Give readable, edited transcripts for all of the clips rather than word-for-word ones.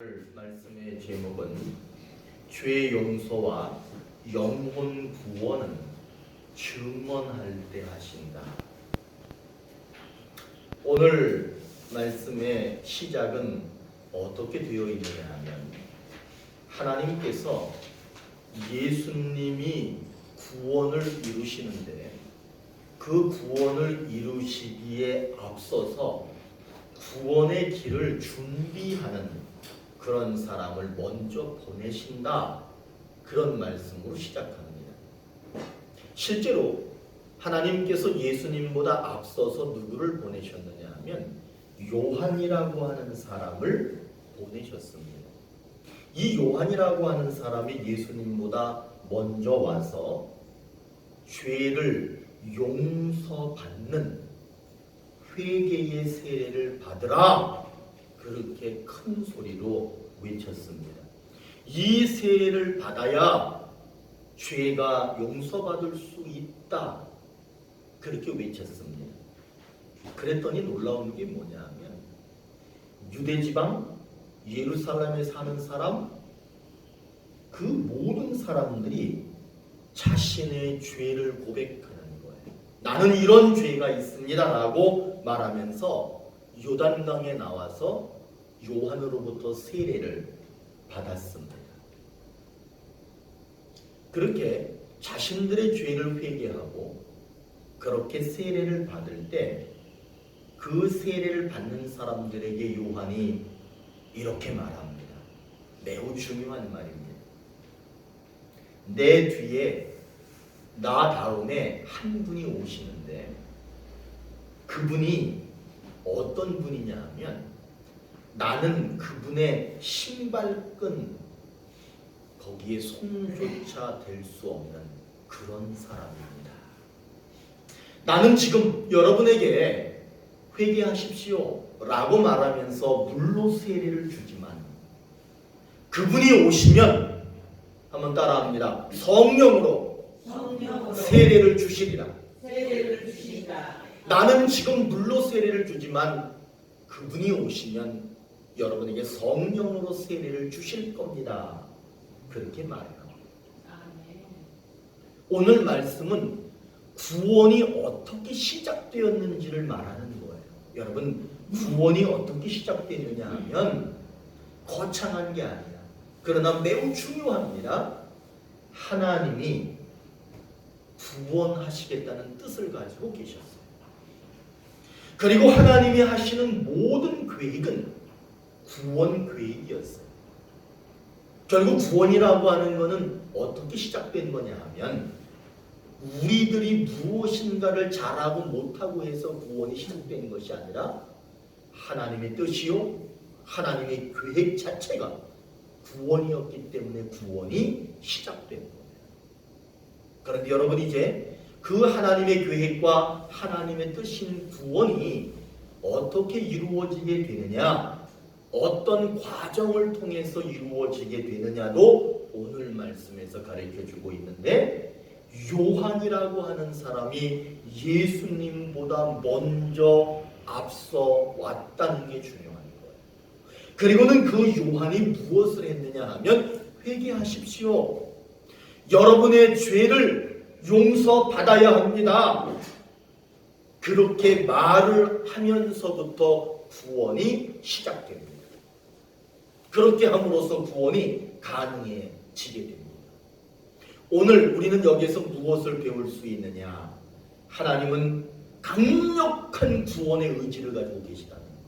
오늘 말씀의 제목은 죄 용서와 영혼 구원은 증언할 때 하신다. 오늘 말씀의 시작은 어떻게 되어 있느냐 하면 하나님께서 예수님이 구원을 이루시는데 그 구원을 이루시기에 앞서서 구원의 길을 준비하는 그런 사람을 먼저 보내신다. 그런 말씀으로 시작합니다. 실제로 하나님께서 예수님보다 앞서서 누구를 보내셨느냐 하면 요한이라고 하는 사람을 보내셨습니다. 이 요한이라고 하는 사람이 예수님보다 먼저 와서 죄를 용서받는 회개의 세례를 받으라. 그렇게 큰 소리로 외쳤습니다. 이 세례를 받아야 죄가 용서받을 수 있다. 그렇게 외쳤습니다. 그랬더니 놀라운 게 뭐냐면 유대지방 예루살렘에 사는 사람 그 모든 사람들이 자신의 죄를 고백하는 거예요. 나는 이런 죄가 있습니다 라고 말하면서 요단강에 나와서 요한으로부터 세례를 받았습니다. 그렇게 자신들의 죄를 회개하고 그렇게 세례를 받을 때 그 세례를 받는 사람들에게 요한이 이렇게 말합니다. 매우 중요한 말입니다. 내 뒤에 나 다음에 한 분이 오시는데 그분이 어떤 분이냐 하면 나는 그분의 신발끈 거기에 손조차 댈 수 없는 그런 사람입니다. 나는 지금 여러분에게 회개하십시오 라고 말하면서 물로 세례를 주지만 그분이 오시면 한번 따라합니다. 성령으로 세례를 주시리라. 나는 지금 물로 세례를 주지만 그분이 오시면 여러분에게 성령으로 세례를 주실 겁니다. 그렇게 말해요. 오늘 말씀은 구원이 어떻게 시작되었는지를 말하는 거예요. 여러분, 구원이 어떻게 시작되느냐 하면 거창한 게 아니라 그러나 매우 중요합니다. 하나님이 구원하시겠다는 뜻을 가지고 계셨어요. 그리고 하나님이 하시는 모든 계획은 구원 계획이었어요. 결국 구원이라고 하는 것은 어떻게 시작된 거냐 하면 우리들이 무엇인가를 잘하고 못하고 해서 구원이 시작된 것이 아니라 하나님의 뜻이요 하나님의 계획 자체가 구원이었기 때문에 구원이 시작된 거예요. 그런데 여러분 이제 그 하나님의 계획과 하나님의 뜻인 구원이 어떻게 이루어지게 되느냐, 어떤 과정을 통해서 이루어지게 되느냐도 오늘 말씀에서 가르쳐주고 있는데 요한이라고 하는 사람이 예수님보다 먼저 앞서 왔다는 게 중요한 거예요. 그리고는 그 요한이 무엇을 했느냐 하면 회개하십시오. 여러분의 죄를 용서받아야 합니다. 그렇게 말을 하면서부터 구원이 시작됩니다. 그렇게 함으로써 구원이 가능해지게 됩니다. 오늘 우리는 여기에서 무엇을 배울 수 있느냐? 하나님은 강력한 구원의 의지를 가지고 계시다는 거예요.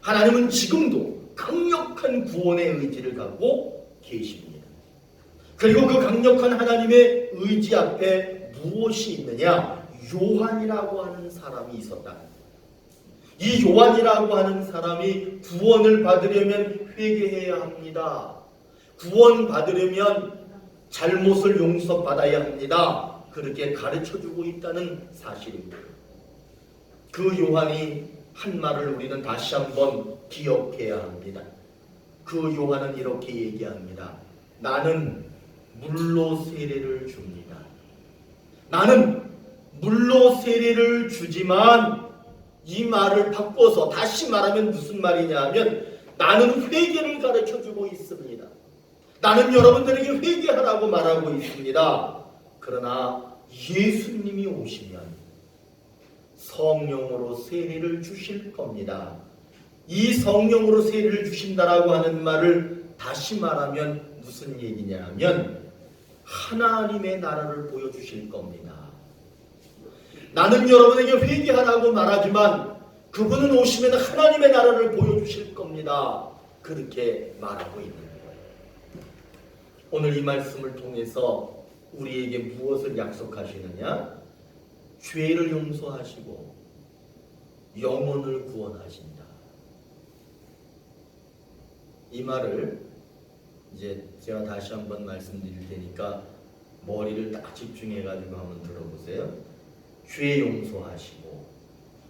하나님은 지금도 강력한 구원의 의지를 갖고 계십니다. 그리고 그 강력한 하나님의 의지 앞에 무엇이 있느냐? 요한이라고 하는 사람이 있었다. 이 요한이라고 하는 사람이 구원을 받으려면 회개해야 합니다. 구원 받으려면 잘못을 용서받아야 합니다. 그렇게 가르쳐주고 있다는 사실입니다. 그 요한이 한 말을 우리는 다시 한번 기억해야 합니다. 그 요한은 이렇게 얘기합니다. 나는 물로 세례를 줍니다. 나는 물로 세례를 주지만 이 말을 바꿔서 다시 말하면 무슨 말이냐 하면 나는 회개를 가르쳐주고 있습니다. 나는 여러분들에게 회개하라고 말하고 있습니다. 그러나 예수님이 오시면 성령으로 세례를 주실 겁니다. 이 성령으로 세례를 주신다라고 하는 말을 다시 말하면 무슨 얘기냐 하면 하나님의 나라를 보여주실 겁니다. 나는 여러분에게 회개하라고 말하지만 그분은 오시면 하나님의 나라를 보여주실 겁니다. 그렇게 말하고 있는 거예요. 오늘 이 말씀을 통해서 우리에게 무엇을 약속하시느냐? 죄를 용서하시고 영혼을 구원하신다. 이 말을 이제 제가 다시 한번 말씀드릴 테니까 머리를 딱 집중해가지고 한번 들어보세요. 죄 용서하시고,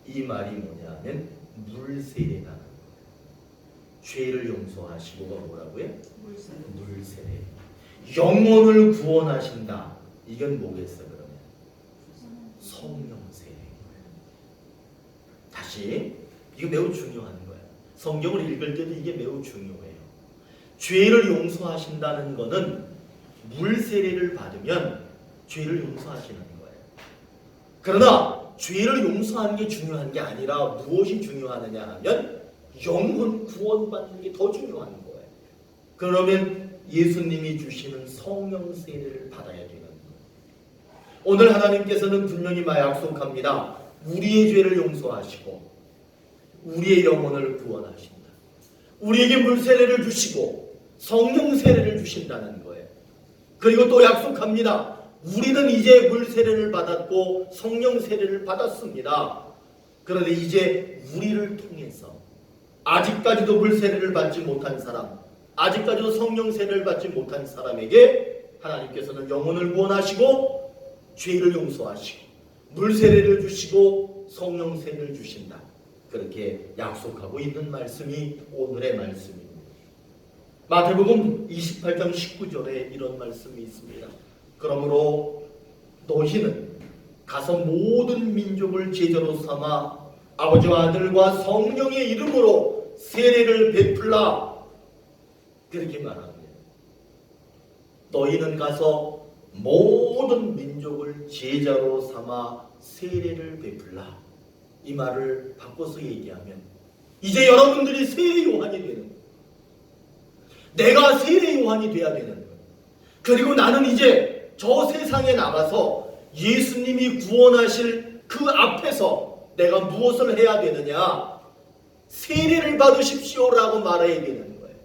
이 말이 뭐냐면 물세례라는 거예요. 죄를 용서하시고가 뭐라고요? 물세례. 영혼을 구원하신다. 이건 뭐겠어 그러면? 성령세례. 다시, 이거 매우 중요한 거예요. 성경을 읽을 때도 이게 매우 중요해요. 죄를 용서하신다는 것은 물세례를 받으면 죄를 용서하시는 거예요. 그러나 죄를 용서하는 게 중요한 게 아니라 무엇이 중요하느냐 하면 영혼 구원받는 게 더 중요한 거예요. 그러면 예수님이 주시는 성령 세례를 받아야 되는 거예요. 오늘 하나님께서는 분명히 약속합니다. 우리의 죄를 용서하시고 우리의 영혼을 구원하신다. 우리에게 물세례를 주시고 성령 세례를 주신다는 거예요. 그리고 또 약속합니다. 우리는 이제 물세례를 받았고 성령 세례를 받았습니다. 그런데 이제 우리를 통해서 아직까지도 물세례를 받지 못한 사람, 아직까지도 성령 세례를 받지 못한 사람에게 하나님께서는 영혼을 구원하시고 죄를 용서하시고 물세례를 주시고 성령 세례를 주신다. 그렇게 약속하고 있는 말씀이 오늘의 말씀입니다. 마태복음 28장 19절에 이런 말씀이 있습니다. 그러므로 너희는 가서 모든 민족을 제자로 삼아 아버지와 아들과 성령의 이름으로 세례를 베풀라. 그렇게 말합니다. 너희는 가서 모든 민족을 제자로 삼아 세례를 베풀라. 이 말을 바꿔서 얘기하면 이제 여러분들이 세례 요한이 되는 거예요. 내가 세례 요한이 돼야 되는 거예요. 그리고 나는 이제 저 세상에 나가서 예수님이 구원하실 그 앞에서 내가 무엇을 해야 되느냐? 세례를 받으십시오라고 말해야 되는 거예요.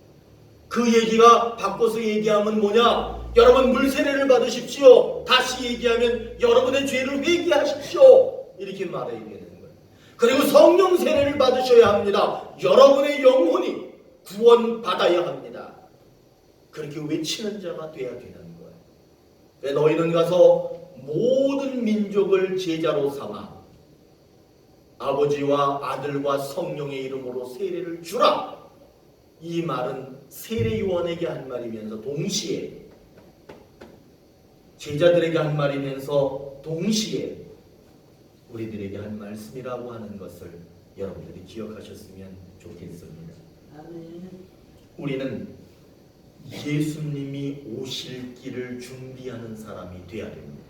그 얘기가 바꿔서 얘기하면 뭐냐? 여러분 물세례를 받으십시오. 다시 얘기하면 여러분의 죄를 회개하십시오. 이렇게 말해야 되는 거예요. 그리고 성령 세례를 받으셔야 합니다. 여러분의 영혼이 구원받아야 합니다. 그렇게 외치는 자가 돼야 되는 거예요. 너희는 가서 모든 민족을 제자로 삼아 아버지와 아들과 성령의 이름으로 세례를 주라. 이 말은 세례 요한에게 한 말이면서 동시에 제자들에게 한 말이면서 동시에 우리들에게 한 말씀이라고 하는 것을 여러분들이 기억하셨으면 좋겠습니다. 우리는 예수님이 오실 길을 준비하는 사람이 되어야 됩니다.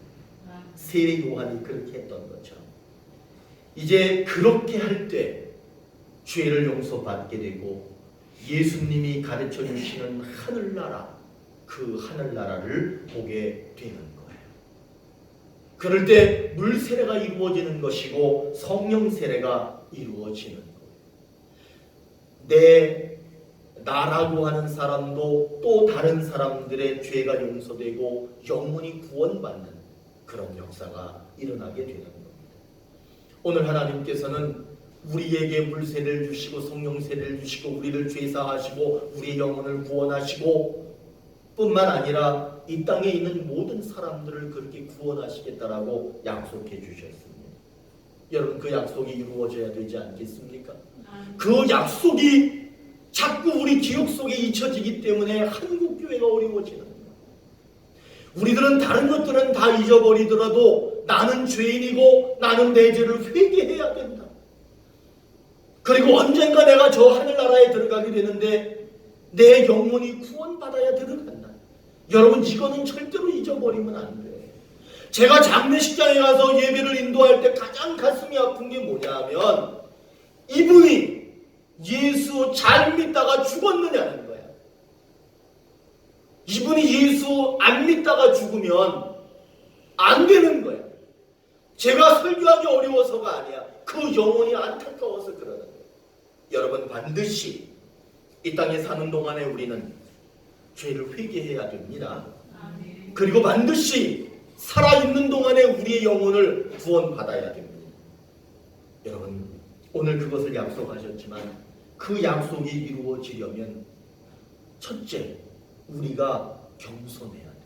세례 요한이 그렇게 했던 것처럼 이제 그렇게 할 때 죄를 용서받게 되고 예수님이 가르쳐 주시는 하늘나라, 그 하늘나라를 보게 되는 거예요. 그럴 때 물세례가 이루어지는 것이고 성령 세례가 이루어지는 거예요. 나라고 하는 사람도 또 다른 사람들의 죄가 용서되고 영혼이 구원받는 그런 역사가 일어나게 되는 겁니다. 오늘 하나님께서는 우리에게 물세례를 주시고 성령 세례를 주시고 우리를 죄사하시고 우리의 영혼을 구원하시고 뿐만 아니라 이 땅에 있는 모든 사람들을 그렇게 구원하시겠다라고 약속해 주셨습니다. 여러분 그 약속이 이루어져야 되지 않겠습니까? 그 약속이 자꾸 우리 기억 속에 잊혀지기 때문에 한국교회가 어려워지는 거예요. 우리들은 다른 것들은 다 잊어버리더라도 나는 죄인이고 나는 내 죄를 회개해야 된다. 그리고 언젠가 내가 저 하늘나라에 들어가게 되는데 내 영혼이 구원받아야 들어간다. 여러분, 이거는 절대로 잊어버리면 안 돼. 제가 장례식장에 가서 예배를 인도할 때 가장 가슴이 아픈 게 뭐냐 하면 이분이 예수 잘 믿다가 죽었느냐는 거야. 이분이 예수 안 믿다가 죽으면 안 되는 거야. 제가 설교하기 어려워서가 아니야. 그 영혼이 안타까워서 그러는 거야. 여러분, 반드시 이 땅에 사는 동안에 우리는 죄를 회개해야 됩니다. 그리고 반드시 살아있는 동안에 우리의 영혼을 구원받아야 됩니다. 여러분, 오늘 그것을 약속하셨지만 그 약속이 이루어지려면 첫째, 우리가 겸손해야 돼.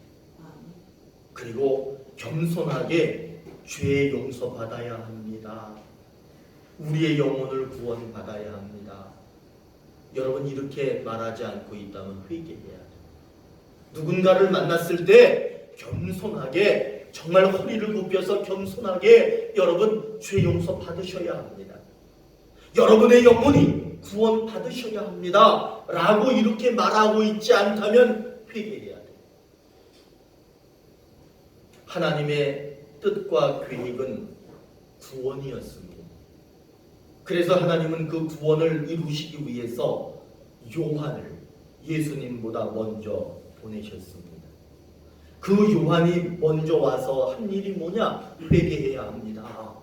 그리고 겸손하게 죄 용서받아야 합니다. 우리의 영혼을 구원받아야 합니다. 여러분, 이렇게 말하지 않고 있다면 회개해야 돼. 누군가를 만났을 때 겸손하게, 정말 허리를 굽혀서 겸손하게 여러분 죄 용서 받으셔야 합니다. 여러분의 영혼이 구원 받으셔야 합니다 라고 이렇게 말하고 있지 않다면 회개해야 돼. 하나님의 뜻과 계획은 구원이었습니다. 그래서 하나님은 그 구원을 이루시기 위해서 요한을 예수님보다 먼저 보내셨습니다. 그 요한이 먼저 와서 한 일이 뭐냐? 회개해야 합니다.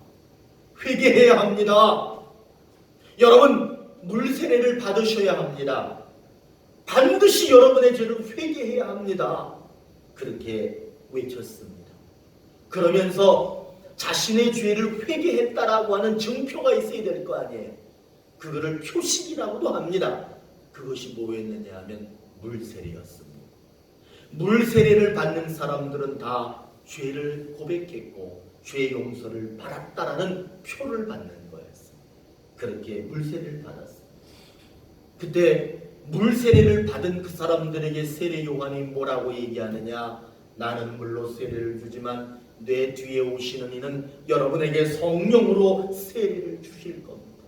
회개해야 합니다. 여러분, 물세례를 받으셔야 합니다. 반드시 여러분의 죄를 회개해야 합니다. 그렇게 외쳤습니다. 그러면서 자신의 죄를 회개했다라고 하는 증표가 있어야 될 거 아니에요. 그거를 표식이라고도 합니다. 그것이 뭐였느냐 하면 물세례였습니다. 물세례를 받는 사람들은 다 죄를 고백했고 죄 용서를 받았다라는 표를 받는 거였어요. 그렇게 물세례를 받았어요. 그때 물세례를 받은 그 사람들에게 세례 요한이 뭐라고 얘기하느냐? 나는 물로 세례를 주지만 내 뒤에 오시는 이는 여러분에게 성령으로 세례를 주실 겁니다.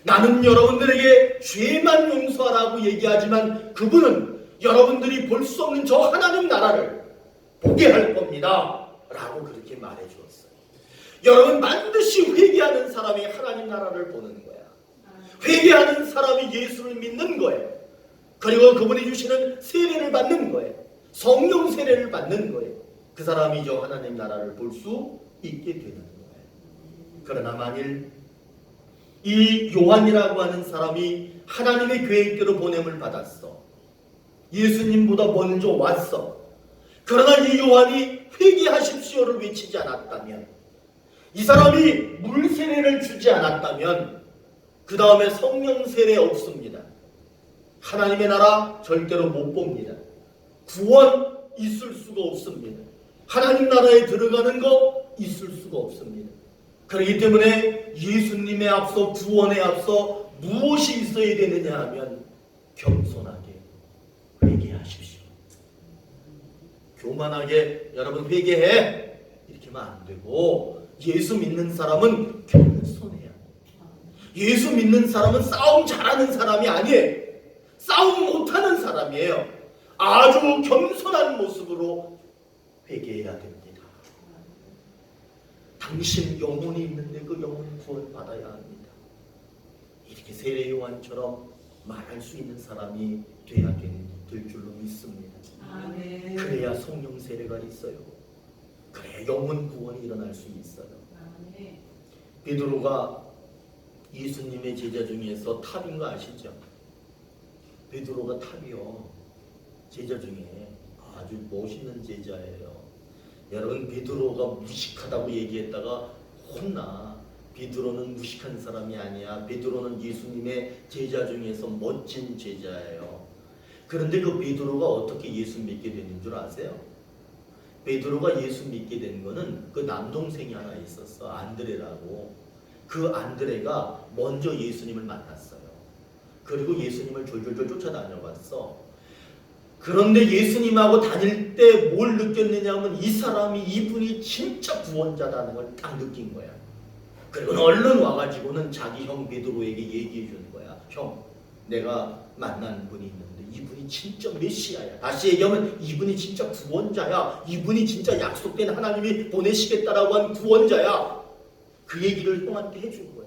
나는 여러분들에게 죄만 용서하라고 얘기하지만 그분은 여러분들이 볼 수 없는 저 하나님 나라를 보게 할 겁니다 라고 그렇게 말해 주었어요. 여러분, 반드시 회개하는 사람이 하나님 나라를 보는 거야. 회개하는 사람이 예수를 믿는 거예요. 그리고 그분이 주시는 세례를 받는 거예요. 성령 세례를 받는 거예요. 그 사람이 저 하나님 나라를 볼 수 있게 되는 거예요. 그러나 만일 이 요한이라고 하는 사람이 하나님의 계획대로 보냄을 받았어. 예수님보다 먼저 왔어. 그러나 이 요한이 회개하십시오를 외치지 않았다면, 이 사람이 물 세례를 주지 않았다면 그 다음에 성령 세례 없습니다. 하나님의 나라 절대로 못 봅니다. 구원 있을 수가 없습니다. 하나님 나라에 들어가는 거 있을 수가 없습니다. 그렇기 때문에 예수님의 앞서, 구원에 앞서 무엇이 있어야 되느냐 하면 겸손하게 회개하십시오. 교만하게 여러분 회개해 이렇게 하면 안 되고, 예수 믿는 사람은 겸손해야 돼요. 예수 믿는 사람은 싸움 잘하는 사람이 아니에요. 싸움 못하는 사람이에요. 아주 겸손한 모습으로 회개해야 됩니다. 당신 영혼이 있는데 그 영혼 구원받아야 합니다. 이렇게 세례 요한처럼 말할 수 있는 사람이 돼야 될 줄로 믿습니다. 아멘. 그래야 성령 세례가 있어요. 그래야 영혼 구원이 일어날 수 있어요. 아멘. 베드로가 예수님의 제자 중에서 탑인 거 아시죠? 베드로가 탑이요. 제자 중에 아주 멋있는 제자예요. 여러분, 베드로가 무식하다고 얘기했다가 혼나. 베드로는 무식한 사람이 아니야. 베드로는 예수님의 제자 중에서 멋진 제자예요. 그런데 그 베드로가 어떻게 예수 믿게 되는 줄 아세요? 베드로가 예수 믿게 된 거는 그 남동생이 하나 있었어. 안드레라고. 그 안드레가 먼저 예수님을 만났어요. 그리고 예수님을 졸졸졸 쫓아다녀봤어. 그런데 예수님하고 다닐 때 뭘 느꼈느냐 하면 이 사람이, 이분이 진짜 구원자라는 걸 딱 느낀 거야. 그리고 얼른 와가지고는 자기 형 베드로에게 얘기해 주는 거야. 형, 내가 만난 분이 있는데 이분이 진짜 메시아야. 다시 얘기하면 이분이 진짜 구원자야. 이분이 진짜 약속된 하나님이 보내시겠다라고 한 구원자야. 그 얘기를 형한테 해준 거야.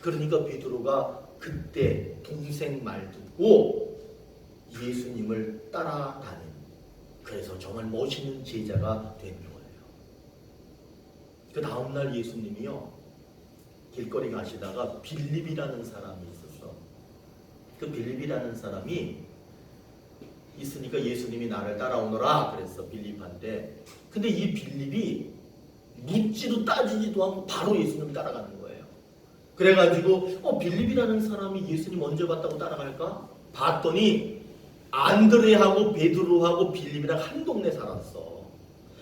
그러니까 베드로가 그때 동생 말 듣고 예수님을 따라다닌, 그래서 정말 멋있는 제자가 된 거예요. 그 다음날 예수님이요, 길거리 가시다가 빌립이라는 사람이 있었어. 그 빌립이라는 사람이 있으니까 예수님이 나를 따라오너라 그랬어, 빌립한테. 근데 이 빌립이 묻지도 따지지도 않고 바로 예수님 따라가는 거예요. 그래가지고 빌립이라는 사람이 예수님 언제 봤다고 따라갈까? 봤더니 안드레하고 베드로하고 빌립이랑 한 동네 살았어.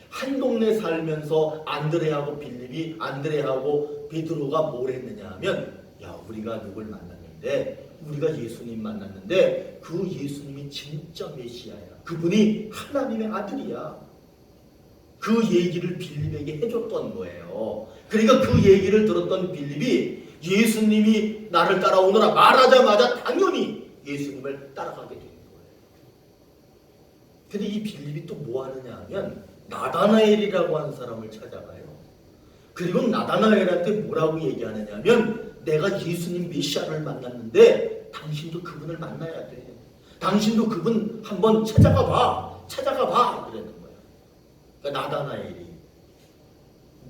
한 동네 살면서 안드레하고 빌립이, 안드레하고 베드로가 뭘 했느냐 하면, 야, 우리가 누굴 만났는데, 우리가 예수님 만났는데 그 예수님이 진짜 메시아야. 그분이 하나님의 아들이야. 그 얘기를 빌립에게 해줬던 거예요. 그러니까 그 얘기를 들었던 빌립이 예수님이 나를 따라오너라 말하자마자 당연히 예수님을 따라가게 된 거예요. 근데 이 빌립이 또 뭐 하느냐 하면 나다나엘이라고 하는 사람을 찾아가요. 그리고 나다나엘한테 뭐라고 얘기하느냐 하면, 내가 예수님 메시아를 만났는데 당신도 그분을 만나야 돼. 당신도 그분 한번 찾아가 봐. 그러는 거예요. 그러니까 나다나엘이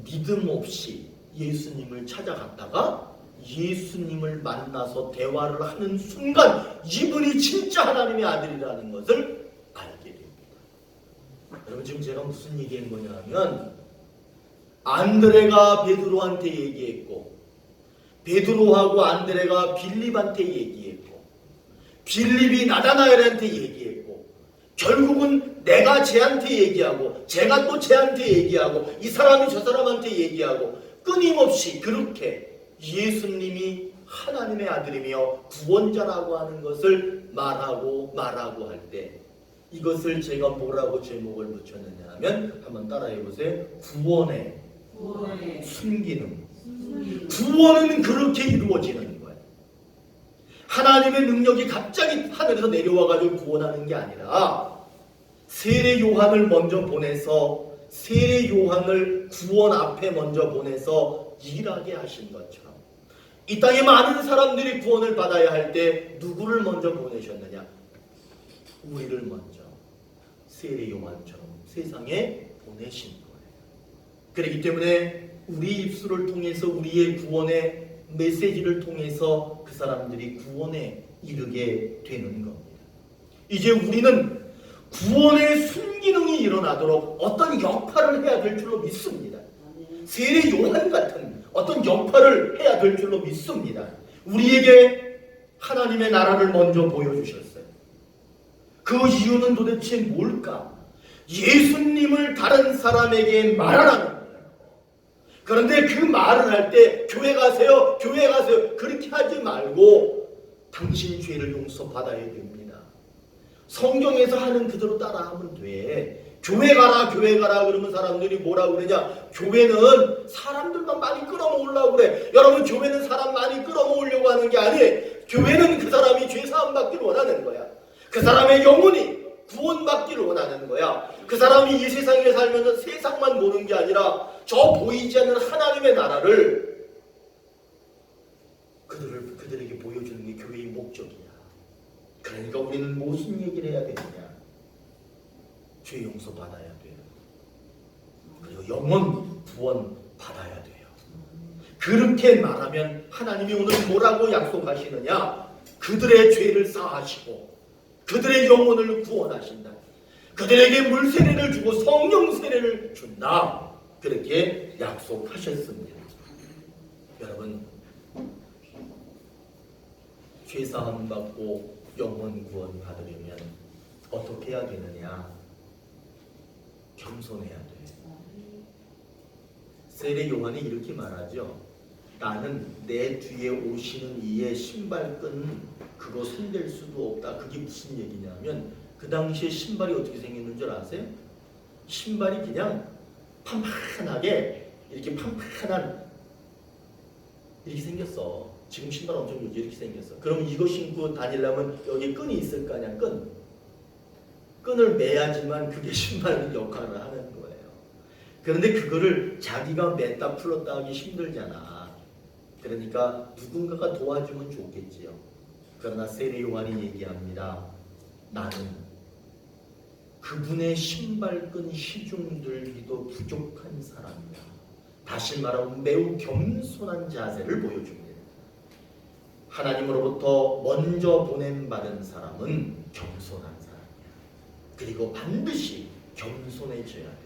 믿음 없이 예수님을 찾아갔다가 예수님을 만나서 대화를 하는 순간 이분이 진짜 하나님의 아들이라는 것을 알게 됩니다. 여러분, 지금 제가 무슨 얘기한 거냐 하면, 안드레가 베드로한테 얘기했고, 베드로하고 안드레가 빌립한테 얘기했고, 빌립이 나다나엘한테 얘기했고, 결국은 내가 쟤한테 얘기하고, 쟤가 또 쟤한테 얘기하고, 이 사람이 저 사람한테 얘기하고, 끊임없이 그렇게 예수님이 하나님의 아들이며 구원자라고 하는 것을 말하고 할 때, 이것을 제가 뭐라고 제목을 붙였느냐 하면, 한번 따라해 보세요. 구원의 순기능. 구원은 그렇게 이루어지는 거예요. 하나님의 능력이 갑자기 하늘에서 내려와가지고 구원하는 게 아니라, 세례 요한을 먼저 보내서, 세례 요한을 구원 앞에 먼저 보내서 일하게 하신 것처럼, 이 땅에 많은 사람들이 구원을 받아야 할 때 누구를 먼저 보내셨느냐? 우리를 먼저 세례 요한처럼 세상에 보내신 거예요. 그렇기 때문에 우리 입술을 통해서, 우리의 구원의 메시지를 통해서 그 사람들이 구원에 이르게 되는 겁니다. 이제 우리는 구원의 순기능이 일어나도록 어떤 역할을 해야 될 줄로 믿습니다. 세례 요한 같은 어떤 역할을 해야 될 줄로 믿습니다. 우리에게 하나님의 나라를 먼저 보여주셨어요. 그 이유는 도대체 뭘까? 예수님을 다른 사람에게 말하라는 거예요. 그런데 그 말을 할 때 교회 가세요 그렇게 하지 말고 당신 죄를 용서받아야 됩니다. 성경에서 하는 그대로 따라하면 돼. 교회 가라 그러면 사람들이 뭐라고 그러냐? 교회는 사람들만 많이 끌어모으려고 그래. 여러분, 교회는 사람 많이 끌어모으려고 하는 게 아니에요. 교회는 그 사람이 죄 사함 받기를 원하는 거야. 그 사람의 영혼이 구원받기를 원하는 거야. 그 사람이 이 세상에 살면서 세상만 보는 게 아니라 저 보이지 않는 하나님의 나라를 그들에게 보여주는 게 교회의 목적이야. 그러니까 우리는 무슨 얘기를 해야 되느냐? 죄 용서 받아야 돼요. 그리고 영원 구원 받아야 돼요. 그렇게 말하면 하나님이 오늘 뭐라고 약속하시느냐? 그들의 죄를 사하시고 그들의 영혼을 구원하신다. 그들에게 물세례를 주고 성령 세례를 준다. 그렇게 약속하셨습니다. 여러분, 죄사함 받고 영혼 구원 받으려면 어떻게 해야 되느냐? 겸손해야 돼. 세례 요한이 이렇게 말하죠. 나는 내 뒤에 오시는 이의 신발끈 그거 손댈 수도 없다. 그게 무슨 얘기냐면, 그 당시에 신발이 어떻게 생겼는 줄 아세요? 신발이 그냥 판판하게 이렇게 판판한 이렇게 생겼어. 지금 신발 엄청 좋지. 이렇게 생겼어. 그럼 이거 신고 다니려면 여기 끈이 있을 거 아니야. 끈을 매야지만 그게 신발 역할을 하는 거예요. 그런데 그거를 자기가 맸다 풀었다 하기 힘들잖아. 그러니까 누군가가 도와주면 좋겠지요. 그러나 세례 요한이 얘기합니다. 나는 그분의 신발끈 시중 들기도 부족한 사람이다. 다시 말하면 매우 겸손한 자세를 보여줍니다. 하나님으로부터 먼저 보냄받은 사람은 겸손한 사람이야. 그리고 반드시 겸손해져야 돼.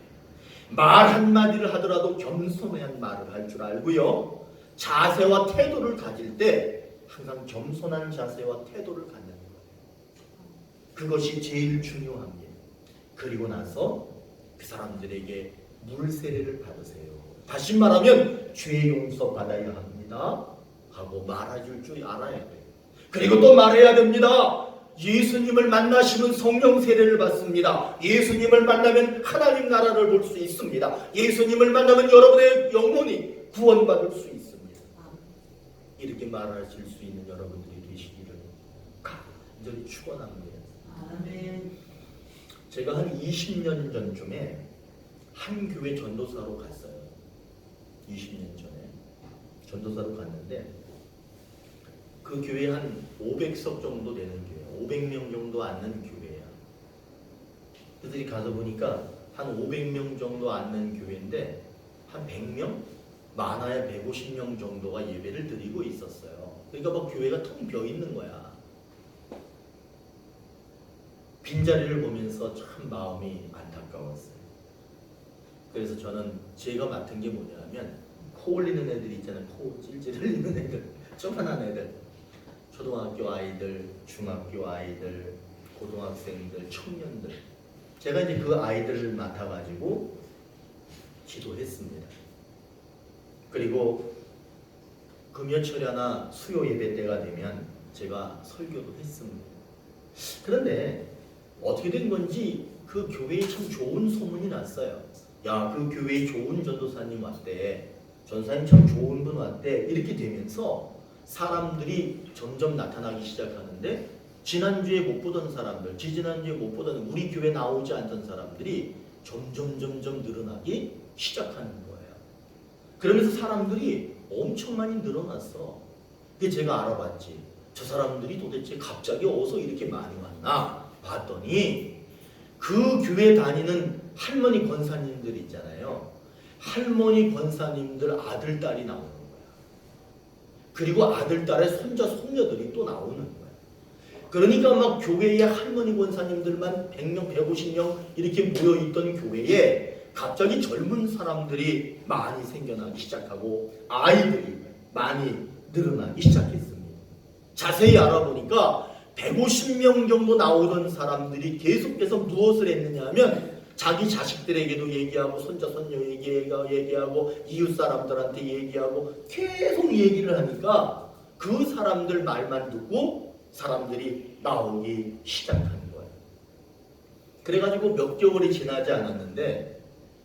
말 한마디를 하더라도 겸손한 말을 할 줄 알고요. 자세와 태도를 가질 때 항상 겸손한 자세와 태도를 갖는 거예요. 그것이 제일 중요합니다. 그리고 나서 그 사람들에게 물 세례를 받으세요. 다시 말하면 죄 용서 받아야 합니다 하고 말해줄 줄 알아야 돼요. 그리고 또 말해야 됩니다. 예수님을 만나시면 성령 세례를 받습니다. 예수님을 만나면 하나님 나라를 볼 수 있습니다. 예수님을 만나면 여러분의 영혼이 구원받을 수 있습니다. 이렇게 말하실 수 있는 여러분들이 되시기를 간절히 축원합니다. 아멘. 제가 한 20년 전쯤에 한 교회 전도사로 갔어요. 20년 전에 전도사로 갔는데 그 교회 한 500석 정도 되는 교회, 500명 정도 앉는 교회야. 그들이 가서 보니까 한 500명 정도 앉는 교회인데 한 100명? 많아야 150명 정도가 예배를 드리고 있었어요. 그러니까 막 교회가 텅 비어 있는 거야. 빈자리를 보면서 참 마음이 안타까웠어요. 그래서 저는 제가 맡은 게 뭐냐면 코 올리는 애들 있잖아요. 코 찔찔 흘리는 애들, 조그만한 애들, 초등학교 아이들, 중학교 아이들, 고등학생들, 청년들. 제가 이제 그 아이들을 맡아가지고 기도했습니다. 그리고 금요철야나 수요 예배 때가 되면 제가 설교도 했습니다. 그런데 어떻게 된 건지 그 교회에 참 좋은 소문이 났어요. 야, 그 교회에 좋은 전도사님 왔대. 전사님 참 좋은 분 왔대. 이렇게 되면서 사람들이 점점 나타나기 시작하는데 지난주에 못 보던 사람들, 지지난주에 못 보던 우리 교회 나오지 않던 사람들이 점점 늘어나기 시작하는 거예요. 그러면서 사람들이 엄청 많이 늘어났어. 그게 제가 알아봤지. 저 사람들이 도대체 갑자기 어디서 이렇게 많이 왔나 봤더니 그 교회 다니는 할머니 권사님들 있잖아요. 할머니 권사님들 아들, 딸이 나오는 거야. 그리고 아들, 딸의 손자, 손녀들이 또 나오는 거야. 그러니까 막 교회에 할머니 권사님들만 100명, 150명 이렇게 모여있던 교회에 갑자기 젊은 사람들이 많이 생겨나기 시작하고 아이들이 많이 늘어나기 시작했습니다. 자세히 알아보니까 150명 정도 나오던 사람들이 계속해서 무엇을 했느냐 하면 자기 자식들에게도 얘기하고 손자 손녀 얘기하고 이웃 사람들한테 얘기하고 계속 얘기를 하니까 그 사람들 말만 듣고 사람들이 나오기 시작하는 거예요. 그래가지고 몇 개월이 지나지 않았는데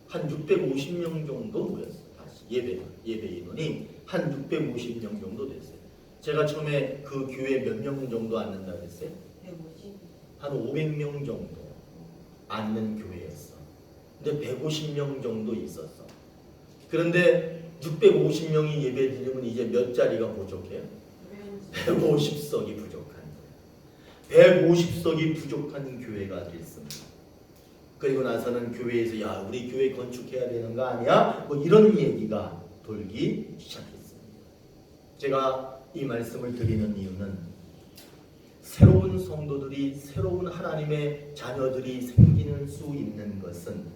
한 650명 정도 모였어요. 다시 예배 인원이 한 650명 정도 됐어요. 제가 처음에 그 교회 몇 명 정도 앉는다 그랬어요? 150. 한 500명 정도 앉는 교회였어. 근데 150명 정도 있었어. 그런데 650명이 예배 드리면 이제 몇 자리가 부족해요? 150석이 부족한 거예요. 150석이 부족한 교회가 됐습니다. 그리고 나서는 교회에서 야, 우리 교회 건축해야 되는 거 아니야? 뭐 이런 얘기가 돌기 시작했습니다. 제가 이 말씀을 드리는 이유는 새로운 성도들이, 새로운 하나님의 자녀들이 생기는 수 있는 것은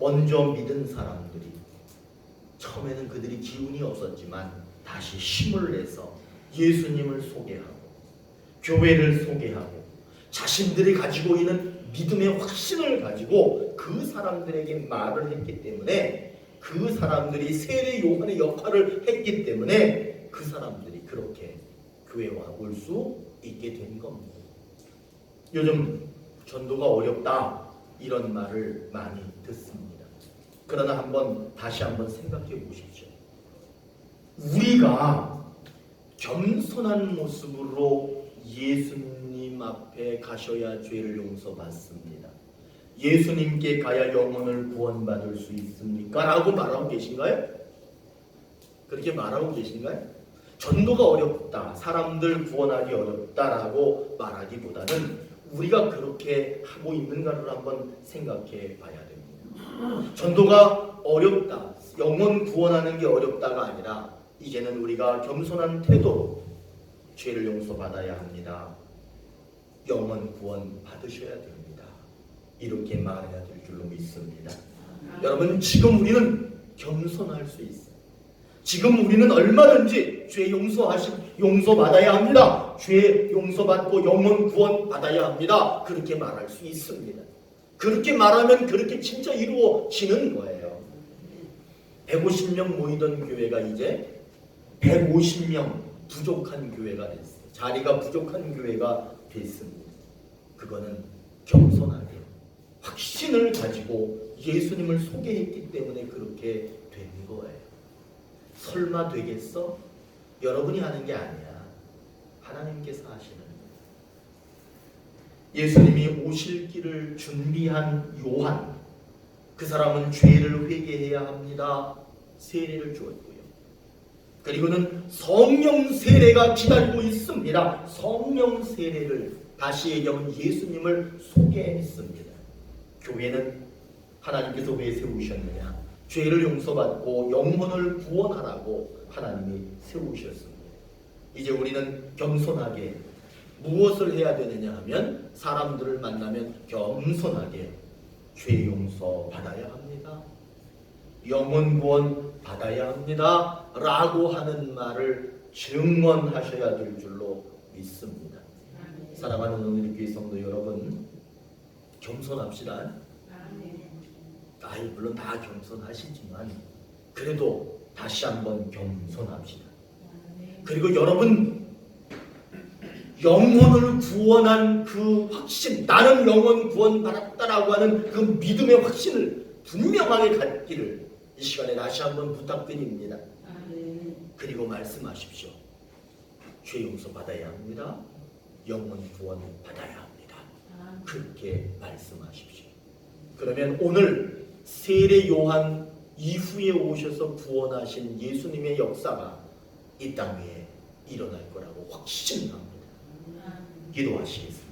먼저 믿은 사람들이 처음에는 그들이 기운이 없었지만 다시 힘을 내서 예수님을 소개하고 교회를 소개하고 자신들이 가지고 있는 믿음의 확신을 가지고 그 사람들에게 말을 했기 때문에 그 사람들이 세례 요한의 역할을 했기 때문에 그 사람들이 그렇게 교회에 올 수 있게 된 겁니다. 요즘 전도가 어렵다 이런 말을 많이 듣습니다. 그러나 다시 한번 생각해 보십시오. 우리가 겸손한 모습으로 예수님 앞에 가셔야 죄를 용서받습니다. 예수님께 가야 영혼을 구원받을 수 있습니까? 라고 말하고 계신가요? 그렇게 말하고 계신가요? 전도가 어렵다, 사람들 구원하기 어렵다라고 말하기보다는 우리가 그렇게 하고 있는가를 한번 생각해 봐야 됩니다. 전도가 어렵다, 영혼 구원하는 게 어렵다가 아니라 이제는 우리가 겸손한 태도로 죄를 용서받아야 합니다. 영혼 구원 받으셔야 됩니다. 이렇게 말해야 될 줄로 믿습니다. 여러분, 지금 우리는 겸손할 수 있어요. 지금 우리는 얼마든지 죄 용서받아야 합니다. 죄 용서받고 영혼 구원 받아야 합니다. 그렇게 말할 수 있습니다. 그렇게 말하면 그렇게 진짜 이루어지는 거예요. 150명 모이던 교회가 이제 150명 부족한 교회가 됐어요. 자리가 부족한 교회가 됐습니다. 그거는 겸손하게 확신을 가지고 예수님을 소개했기 때문에 그렇게 된 거예요. 설마 되겠어? 여러분이 하는 게 아니야. 하나님께서 하시는 거예요. 예수님이 오실 길을 준비한 요한, 그 사람은 죄를 회개해야 합니다. 세례를 주었고요. 그리고는 성령 세례가 기다리고 있습니다. 성령 세례를, 다시 얘기하면 예수님을 소개했습니다. 교회는 하나님께서 왜 세우셨느냐? 죄를 용서받고 영혼을 구원하라고 하나님이 세우셨습니다. 이제 우리는 겸손하게 무엇을 해야 되느냐 하면, 사람들을 만나면 겸손하게 죄 용서 받아야 합니다. 영혼 구원 받아야 합니다. 라고 하는 말을 증언하셔야 될 줄로 믿습니다. 사랑하는 오늘의 교회 성도 여러분, 겸손합시다. 물론 다 겸손하시지만 그래도 다시 한번 겸손합시다. 그리고 여러분, 영혼을 구원한 그 확신, 나는 영혼 구원 받았다라고 하는 그 믿음의 확신을 분명하게 갖기를 이 시간에 다시 한번 부탁드립니다. 그리고 말씀하십시오. 죄 용서 받아야 합니다. 영혼 구원 받아야 합니다. 그렇게 말씀하십시오. 그러면 오늘 세례 요한 이후에 오셔서 구원하신 예수님의 역사가 이 땅 위에 일어날 거라고 확신합니다. 기도하시겠습니다.